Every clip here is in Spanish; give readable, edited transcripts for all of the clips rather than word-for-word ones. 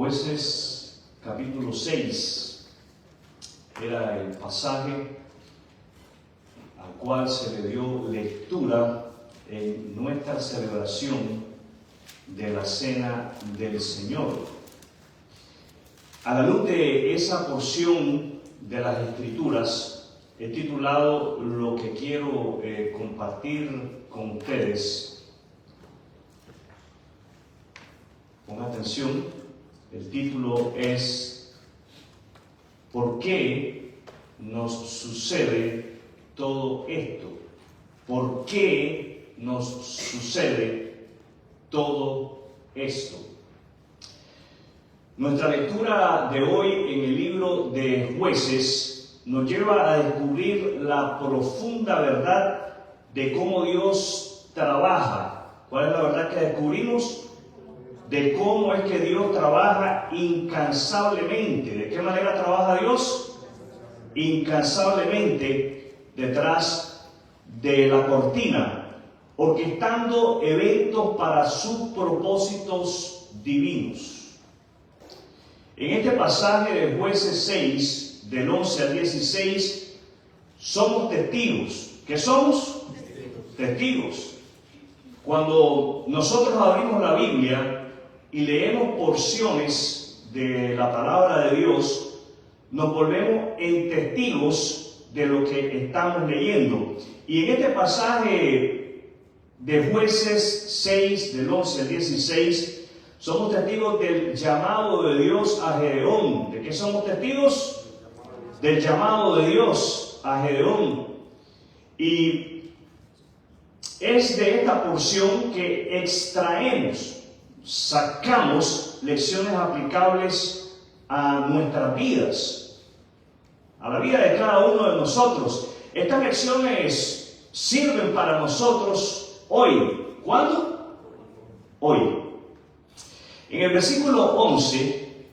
Jueces capítulo 6 era el pasaje al cual se le dio lectura en nuestra celebración de la Cena del Señor. A la luz de esa porción de las Escrituras, he titulado lo que quiero compartir con ustedes. Pongan atención. El título es ¿por qué nos sucede todo esto? ¿Por qué nos sucede todo esto? Nuestra lectura de hoy en el libro de Jueces nos lleva a descubrir la profunda verdad de cómo Dios trabaja. ¿Cuál es la verdad que descubrimos? De cómo es que Dios trabaja incansablemente. ¿De qué manera trabaja Dios? Incansablemente detrás de la cortina, orquestando eventos para sus propósitos divinos. En este pasaje de Jueces 6, del 11 al 16, somos testigos. ¿Qué somos? Testigos. Cuando nosotros abrimos la Biblia y leemos porciones de la palabra de Dios, nos volvemos en testigos de lo que estamos leyendo. Y en este pasaje de Jueces 6, del 11 al 16, somos testigos del llamado de Dios a Gedeón. ¿De qué somos testigos? Del llamado de Dios a Gedeón. Y es de esta porción que sacamos lecciones aplicables a nuestras vidas, a la vida de cada uno de nosotros. Estas lecciones sirven para nosotros hoy. ¿Cuándo? Hoy. En el versículo 11,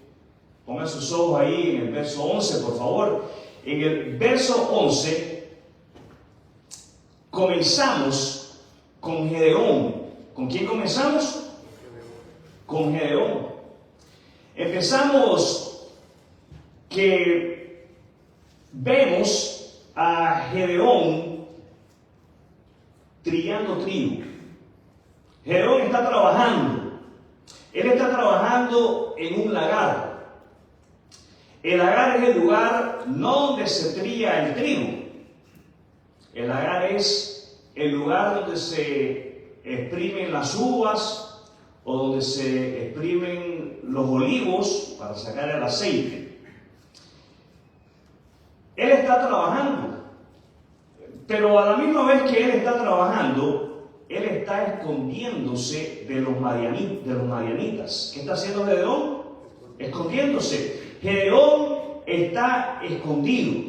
pongan sus ojos ahí en el verso 11, por favor. En el verso 11 comenzamos con Gedeón. ¿Con quién comenzamos? Con Gedeón. Empezamos que vemos a Gedeón trillando trigo. Gedeón está trabajando. Él está trabajando en un lagar. El lagar es el lugar no donde se trilla el trigo. El lagar es el lugar donde se exprimen las uvas o donde se exprimen los olivos para sacar el aceite. Él está trabajando, pero a la misma vez que él está trabajando, él está escondiéndose de los madianitas. ¿Qué está haciendo Gedeón? Escondiéndose. Gedeón está escondido.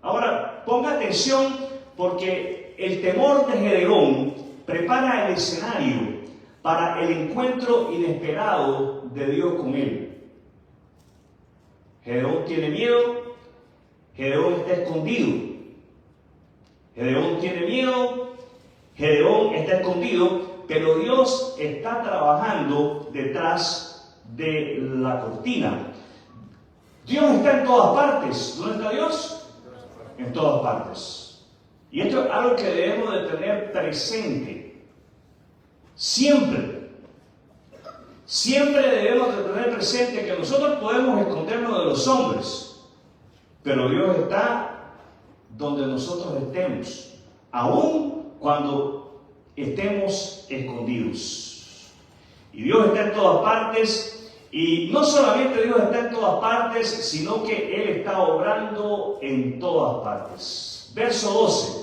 Ahora, ponga atención porque el temor de Gedeón prepara el escenario para el encuentro inesperado de Dios con él. Gedeón tiene miedo, Gedeón está escondido. Gedeón tiene miedo, Gedeón está escondido, pero Dios está trabajando detrás de la cortina. Dios está en todas partes. ¿Dónde está Dios? En todas partes. Y esto es algo que debemos de tener presente. Siempre debemos de tener presente que nosotros podemos escondernos de los hombres, pero Dios está donde nosotros estemos, aun cuando estemos escondidos. Y Dios está en todas partes, y no solamente Dios está en todas partes, sino que Él está obrando en todas partes. Verso 12.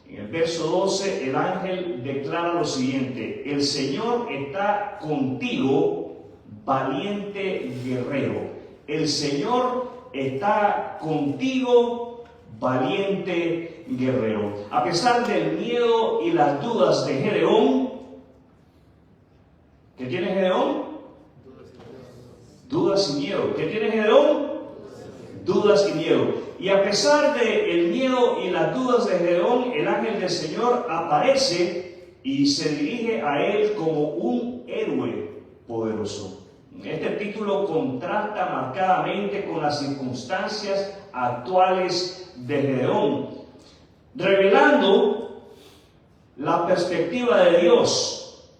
En el verso 12, el ángel declara lo siguiente: el Señor está contigo, valiente guerrero. El Señor está contigo, valiente guerrero. A pesar del miedo y las dudas de Gedeón, ¿qué tiene Gedeón? Dudas y miedo. ¿Qué tiene Gedeón? Dudas y miedo. Y a pesar del miedo y las dudas de Gedeón, el ángel del Señor aparece y se dirige a él como un héroe poderoso. Este título contrasta marcadamente con las circunstancias actuales de Gedeón, revelando la perspectiva de Dios,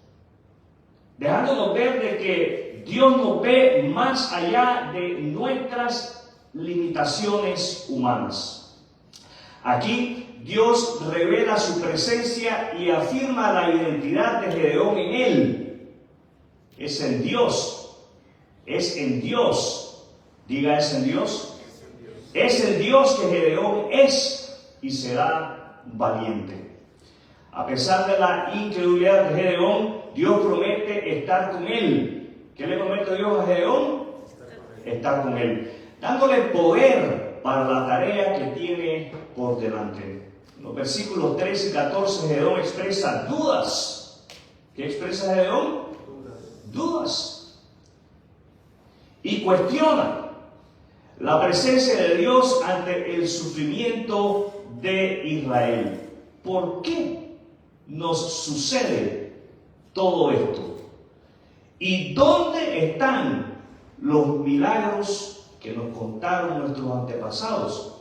dejándonos ver de que Dios nos ve más allá de nuestras limitaciones humanas. Aquí Dios revela su presencia y afirma la identidad de Gedeón en él. Es en Dios. Es en Dios. Diga, es en Dios. Es el Dios que Gedeón es y será valiente. A pesar de la incredulidad de Gedeón, Dios promete estar con él. ¿Qué le promete Dios a Gedeón? Estar con él, dándole poder para la tarea que tiene por delante. En los versículos 13 y 14, Gedeón expresa dudas. ¿Qué expresa Gedeón? Dudas. Y cuestiona la presencia de Dios ante el sufrimiento de Israel. ¿Por qué nos sucede todo esto? ¿Y dónde están los milagros que nos contaron nuestros antepasados?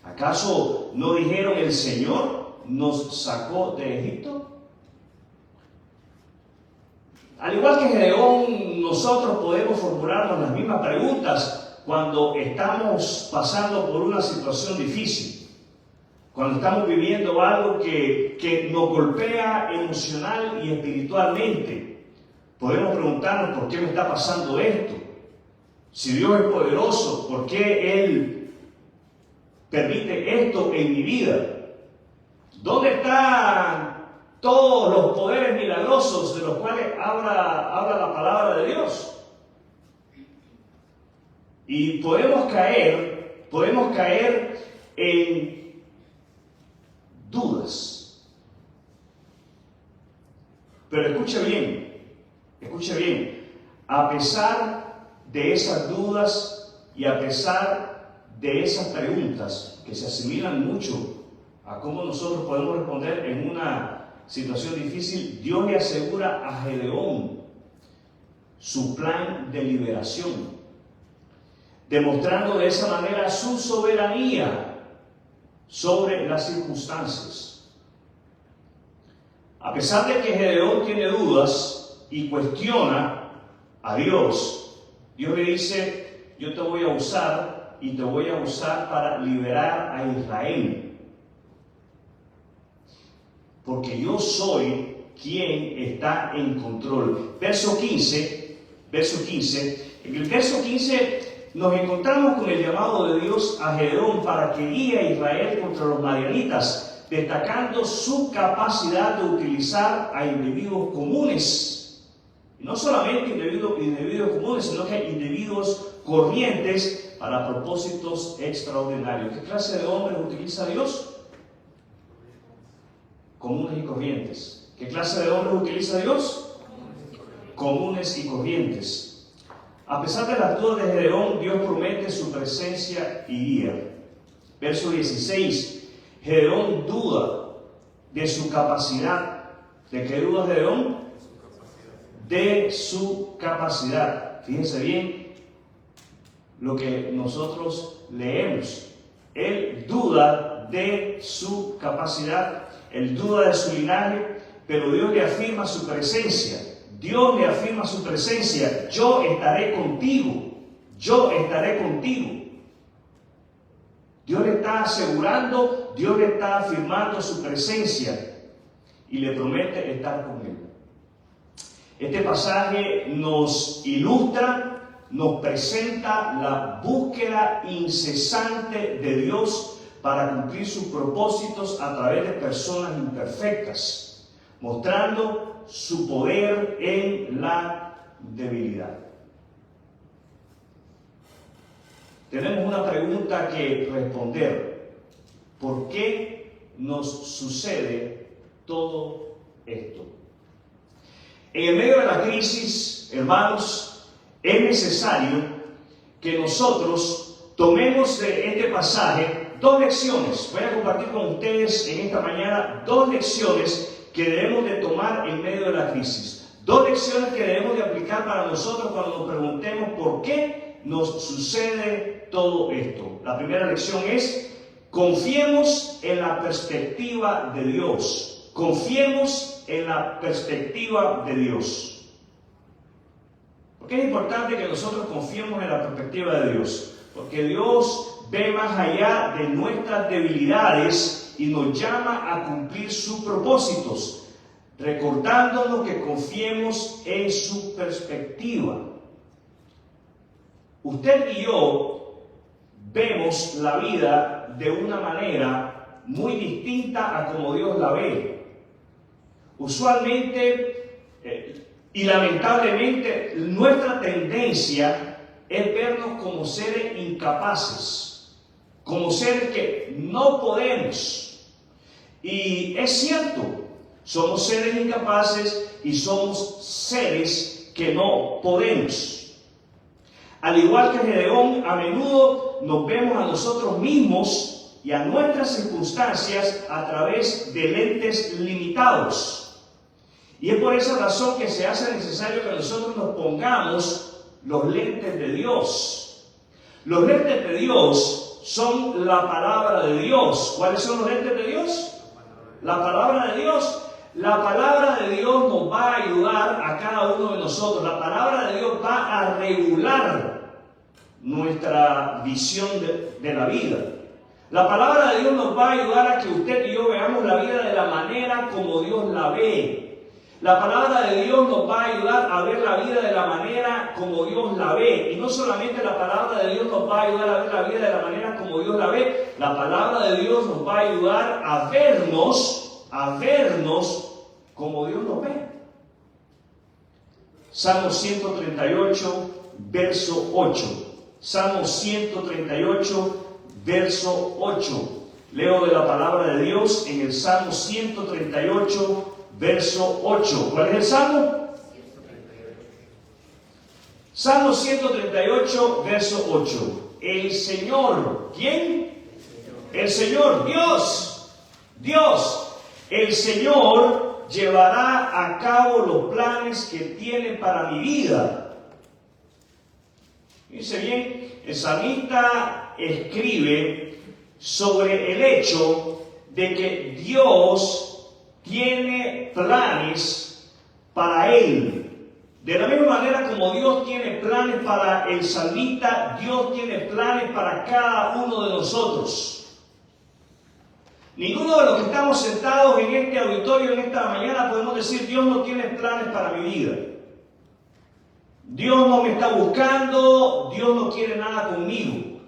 ¿Acaso no dijeron el Señor nos sacó de Egipto? Al igual que Gedeón, nosotros podemos formularnos las mismas preguntas cuando estamos pasando por una situación difícil, cuando estamos viviendo algo que nos golpea emocional y espiritualmente. Podemos preguntarnos por qué me está pasando esto. Si Dios es poderoso, ¿por qué Él permite esto en mi vida? ¿Dónde están todos los poderes milagrosos de los cuales habla la palabra de Dios? Y podemos caer en dudas. Pero escuche bien, a pesar de esas dudas y a pesar de esas preguntas que se asimilan mucho a cómo nosotros podemos responder en una situación difícil, Dios le asegura a Gedeón su plan de liberación, demostrando de esa manera su soberanía sobre las circunstancias. A pesar de que Gedeón tiene dudas y cuestiona a Dios, Dios le dice: yo te voy a usar y te voy a usar para liberar a Israel. Porque yo soy quien está en control. Verso 15. En el verso 15 nos encontramos con el llamado de Dios a Gedeón para que guíe a Israel contra los madianitas, destacando su capacidad de utilizar a individuos comunes. Y no solamente individuos comunes, sino que individuos corrientes para propósitos extraordinarios. ¿Qué clase de hombres utiliza Dios? Comunes y corrientes. ¿Qué clase de hombres utiliza Dios? Comunes y corrientes. A pesar de las dudas de Gedeón, Dios promete su presencia y guía. Verso 16. Gedeón duda de su capacidad. ¿De qué duda Gedeón? De su capacidad. Fíjense bien lo que nosotros leemos. Él duda de su capacidad. Él duda de su linaje, pero Dios le afirma su presencia. Dios le afirma su presencia. Yo estaré contigo. Yo estaré contigo. Dios le está asegurando, Dios le está afirmando su presencia y le promete estar con él. Este pasaje nos ilustra, nos presenta la búsqueda incesante de Dios para cumplir sus propósitos a través de personas imperfectas, mostrando su poder en la debilidad. Tenemos una pregunta que responder. ¿Por qué nos sucede todo esto? En el medio de la crisis, hermanos, es necesario que nosotros tomemos de este pasaje dos lecciones. Voy a compartir con ustedes en esta mañana dos lecciones que debemos de tomar en medio de la crisis. Dos lecciones que debemos de aplicar para nosotros cuando nos preguntemos por qué nos sucede todo esto. La primera lección es: confiemos en la perspectiva de Dios. Confiemos en la perspectiva de Dios. ¿Por qué es importante que nosotros confiemos en la perspectiva de Dios? Porque Dios ve más allá de nuestras debilidades y nos llama a cumplir sus propósitos, recordándonos que confiemos en su perspectiva. Usted y yo vemos la vida de una manera muy distinta a como Dios la ve. Usualmente y lamentablemente nuestra tendencia es vernos como seres incapaces, como seres que no podemos. Y es cierto, somos seres incapaces y somos seres que no podemos. Al igual que Gedeón, a menudo nos vemos a nosotros mismos y a nuestras circunstancias a través de lentes limitados. Y es por esa razón que se hace necesario que nosotros nos pongamos los lentes de Dios. Los lentes de Dios son la palabra de Dios. ¿Cuáles son los lentes de Dios? La palabra de Dios. La palabra de Dios nos va a ayudar a cada uno de nosotros. La palabra de Dios va a regular nuestra visión de la vida. La palabra de Dios nos va a ayudar a que usted y yo veamos la vida de la manera como Dios la ve. La palabra de Dios nos va a ayudar a ver la vida de la manera como Dios la ve. Y no solamente la palabra de Dios nos va a ayudar a ver la vida de la manera como Dios la ve, la palabra de Dios nos va a ayudar a vernos como Dios nos ve. Salmo 138, verso 8. Salmo 138, verso 8. Leo de la palabra de Dios en el Salmo 138, verso 8. ¿Cuál es el Salmo? Salmo 138, verso 8. El Señor, ¿quién? El Señor, Dios. Dios, el Señor llevará a cabo los planes que tiene para mi vida. Dice bien, el salmista escribe sobre el hecho de que Dios tiene planes para él. De la misma manera como Dios tiene planes para el salmista, Dios tiene planes para cada uno de nosotros. Ninguno de los que estamos sentados en este auditorio en esta mañana podemos decir: Dios no tiene planes para mi vida. Dios no me está buscando, Dios no quiere nada conmigo.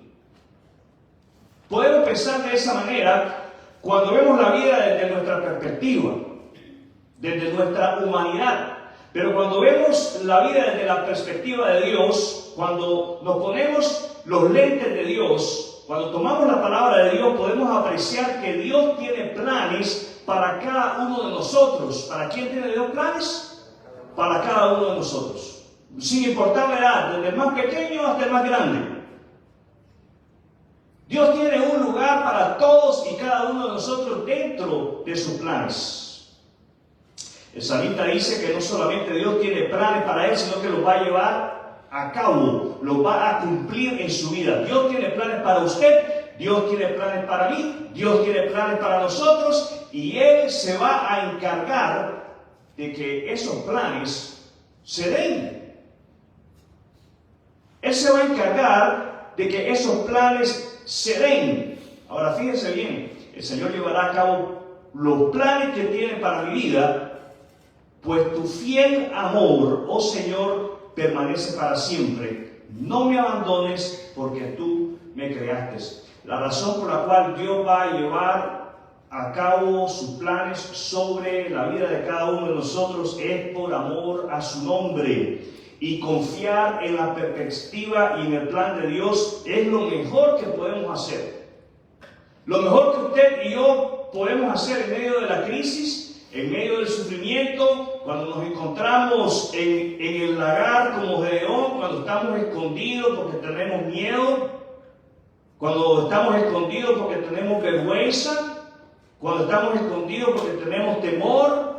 Podemos pensar de esa manera cuando vemos la vida desde nuestra perspectiva, desde nuestra humanidad. Pero cuando vemos la vida desde la perspectiva de Dios, cuando nos ponemos los lentes de Dios, cuando tomamos la palabra de Dios, podemos apreciar que Dios tiene planes para cada uno de nosotros. ¿Para quién tiene Dios planes? Para cada uno de nosotros. Sin importar la edad, desde el más pequeño hasta el más grande. Dios tiene un lugar para todos y cada uno de nosotros dentro de sus planes. El salmista dice que no solamente Dios tiene planes para él, sino que los va a llevar a cabo, los va a cumplir en su vida. Dios tiene planes para usted, Dios tiene planes para mí, Dios tiene planes para nosotros, y Él se va a encargar de que esos planes se den. Él se va a encargar de que esos planes se den. Ahora fíjense bien, el Señor llevará a cabo los planes que tiene para mi vida, pues tu fiel amor, oh Señor, permanece para siempre. No me abandones, porque tú me creaste. La razón por la cual Dios va a llevar a cabo sus planes sobre la vida de cada uno de nosotros es por amor a su nombre. Y confiar en la perspectiva y en el plan de Dios es lo mejor que podemos hacer. Lo mejor que usted y yo podemos hacer en medio de la crisis, en medio del sufrimiento, cuando nos encontramos en el lagar como Gedeón, cuando estamos escondidos porque tenemos miedo, cuando estamos escondidos porque tenemos vergüenza, cuando estamos escondidos porque tenemos temor.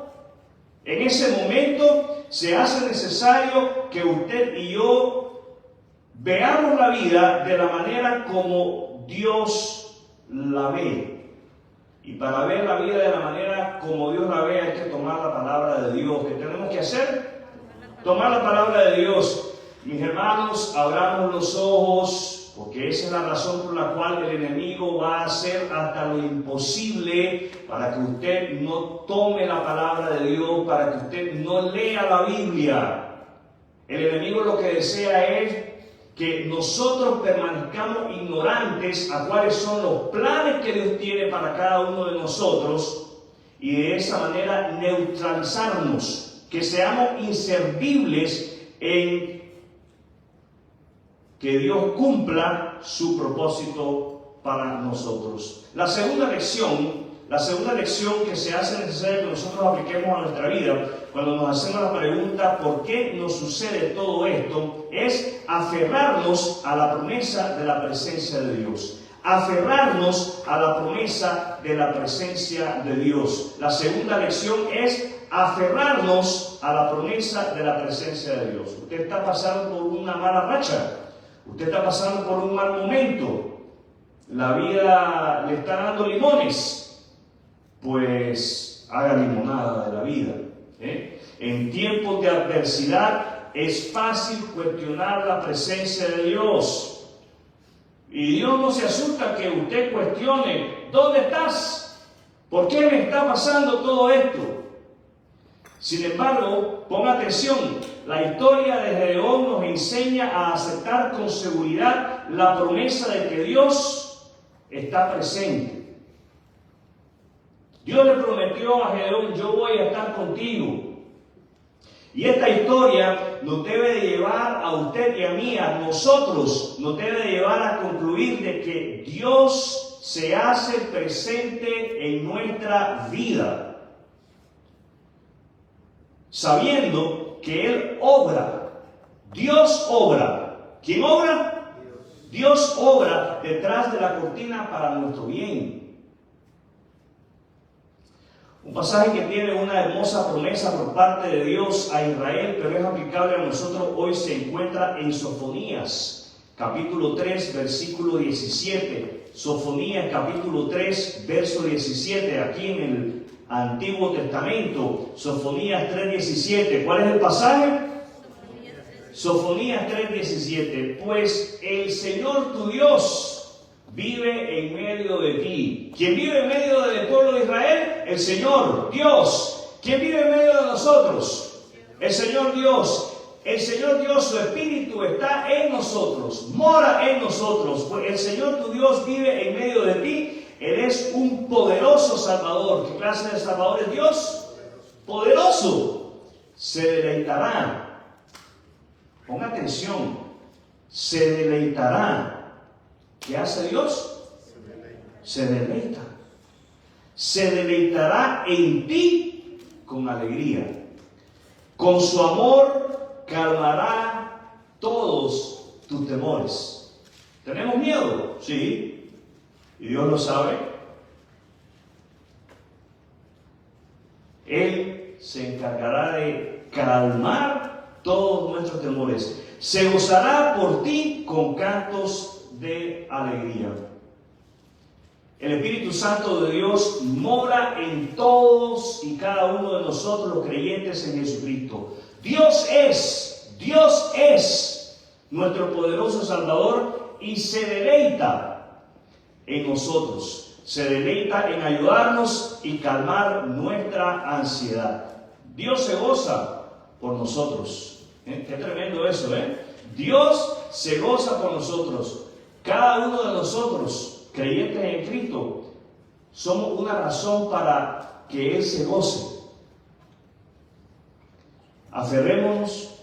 En ese momento se hace necesario que usted y yo veamos la vida de la manera como Dios la ve. Y para ver la vida de la manera como Dios la ve hay que tomar la palabra de Dios. ¿Qué tenemos que hacer? Tomar la palabra de Dios. Mis hermanos, abramos los ojos, porque esa es la razón por la cual el enemigo va a hacer hasta lo imposible para que usted no tome la palabra de Dios, para que usted no lea la Biblia. El enemigo lo que desea es que nosotros permanezcamos ignorantes a cuáles son los planes que Dios tiene para cada uno de nosotros y de esa manera neutralizarnos, que seamos inservibles en que Dios cumpla su propósito para nosotros. La segunda lección que se hace necesaria que nosotros apliquemos a nuestra vida cuando nos hacemos la pregunta ¿por qué nos sucede todo esto? Es aferrarnos a la promesa de la presencia de Dios. Aferrarnos a la promesa de la presencia de Dios. La segunda lección es aferrarnos a la promesa de la presencia de Dios. Usted está pasando por una mala racha. Usted está pasando por un mal momento. La vida le está dando limones. Pues haga limonada de la vida. En tiempos de adversidad es fácil cuestionar la presencia de Dios. Y Dios no se asusta que usted cuestione, ¿dónde estás? ¿Por qué me está pasando todo esto? Sin embargo, ponga atención, la historia de Gedeón nos enseña a aceptar con seguridad la promesa de que Dios está presente. Dios le prometió a Gedeón, yo voy a estar contigo. Y esta historia nos debe de llevar a usted y a mí, a nosotros, nos debe de llevar a concluir de que Dios se hace presente en nuestra vida. Sabiendo que Él obra. Dios obra. ¿Quién obra? Dios obra detrás de la cortina para nuestro bien. Un pasaje que tiene una hermosa promesa por parte de Dios a Israel, pero es aplicable a nosotros hoy, se encuentra en Sofonías, capítulo 3, versículo 17. Sofonías, capítulo 3, verso 17, aquí en el Antiguo Testamento. Sofonías 3, 17. ¿Cuál es el pasaje? Sofonías 3, 17. Pues el Señor tu Dios vive en medio de ti. ¿Quién vive en medio del pueblo de Israel? El Señor, Dios. ¿Quién vive en medio de nosotros? El Señor Dios. El Señor Dios, su Espíritu está en nosotros, mora en nosotros. Pues el Señor tu Dios vive en medio de ti. Él es un poderoso Salvador. ¿Qué clase de Salvador es Dios? Poderoso. Se deleitará. Ponga atención. Se deleitará. ¿Qué hace Dios? Se deleita. Se deleitará en ti con alegría. Con su amor calmará todos tus temores. ¿Tenemos miedo? Sí. Y Dios lo sabe. Él se encargará de calmar todos nuestros temores. Se gozará por ti con cantos de alegría. El Espíritu Santo de Dios mora en todos y cada uno de nosotros los creyentes en Jesucristo. Dios es nuestro poderoso Salvador y se deleita en nosotros. Se deleita en ayudarnos y calmar nuestra ansiedad. Dios se goza por nosotros. Qué tremendo eso, Dios se goza por nosotros. Cada uno de nosotros, creyentes en Cristo, somos una razón para que Él se goce. Aferrémonos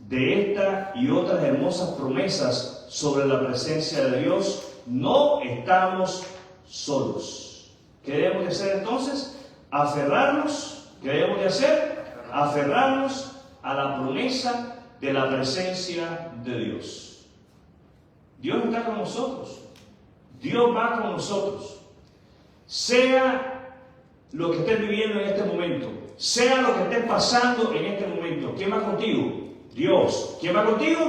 de esta y otras hermosas promesas sobre la presencia de Dios. No estamos solos. ¿Qué debemos de hacer entonces? Aferrarnos. ¿Qué debemos de hacer? Aferrarnos a la promesa de la presencia de Dios. Dios está con nosotros. Dios va con nosotros. Sea lo que estés viviendo en este momento, Sea lo que estés pasando en este momento, ¿quién va contigo? Dios. ¿Quién va contigo?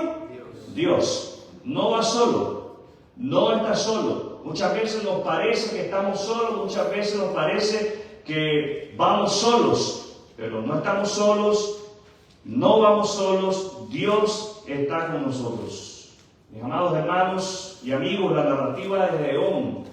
Dios. No va solo. No está solo. Muchas veces nos parece que estamos solos, muchas veces nos parece que vamos solos, pero no estamos solos, no vamos solos, Dios está con nosotros. Mis amados hermanos y amigos, la narrativa de Gedeón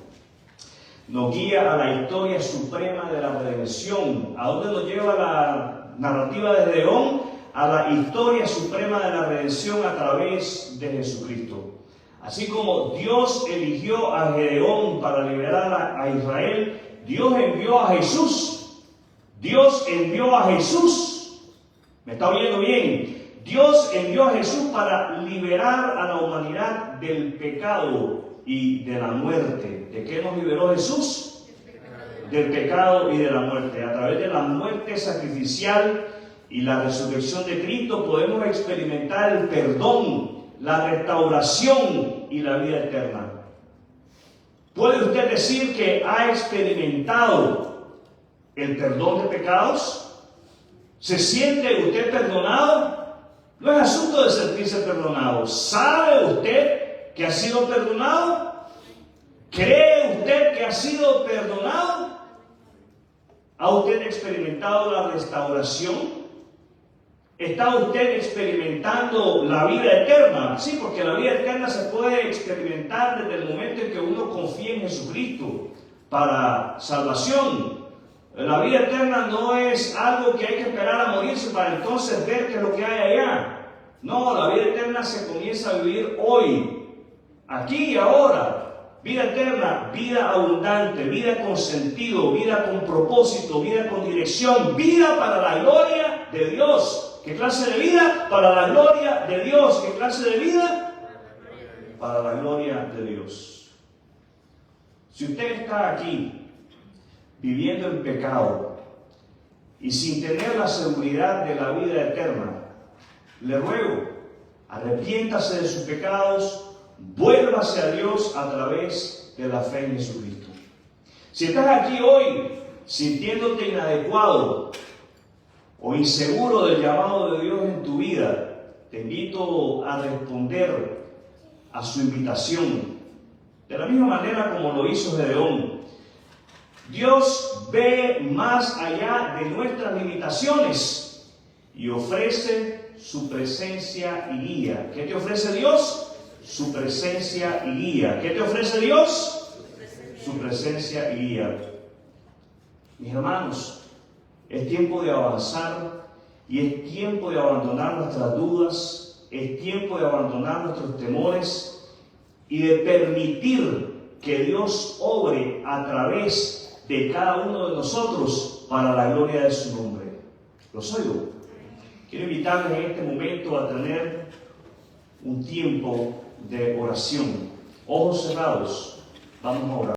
nos guía a la historia suprema de la redención. ¿A dónde nos lleva la narrativa de Gedeón? A la historia suprema de la redención a través de Jesucristo. Así como Dios eligió a Gedeón para liberar a Israel, Dios envió a Jesús. Dios envió a Jesús. ¿Me está oyendo bien? Dios envió a Jesús para liberar a la humanidad del pecado y de la muerte. ¿De qué nos liberó Jesús? Del pecado y de la muerte. A través de la muerte sacrificial y la resurrección de Cristo podemos experimentar el perdón, la restauración y la vida eterna. ¿Puede usted decir que ha experimentado el perdón de pecados? ¿Se siente usted perdonado? No es asunto de sentirse perdonado. ¿Sabe usted que ha sido perdonado? ¿Cree usted que ha sido perdonado? ¿Ha usted experimentado la restauración? ¿Está usted experimentando la vida eterna? Sí, porque la vida eterna se puede experimentar desde el momento en que uno confía en Jesucristo para salvación. La vida eterna no es algo que hay que esperar a morirse para entonces ver qué es lo que hay allá. No, la vida eterna se comienza a vivir hoy, aquí y ahora. Vida eterna, vida abundante, vida con sentido, vida con propósito, vida con dirección, vida para la gloria de Dios. ¿Qué clase de vida? Para la gloria de Dios. ¿Qué clase de vida? Para la gloria de Dios. Si usted está aquí viviendo en pecado y sin tener la seguridad de la vida eterna, le ruego, arrepiéntase de sus pecados, vuélvase a Dios a través de la fe en Jesucristo. Si estás aquí hoy sintiéndote inadecuado o inseguro del llamado de Dios en tu vida, te invito a responder a su invitación de la misma manera como lo hizo Gedeón. Dios ve más allá de nuestras limitaciones y ofrece su presencia y guía. ¿Qué te ofrece Dios? Su presencia y guía. ¿Qué te ofrece Dios? Su presencia y guía. Mis hermanos, es tiempo de avanzar y es tiempo de abandonar nuestras dudas, es tiempo de abandonar nuestros temores y de permitir que Dios obre a través de cada uno de nosotros para la gloria de su nombre. ¿Los oigo? Quiero invitarles en este momento a tener un tiempo de oración. Ojos cerrados, vamos a orar.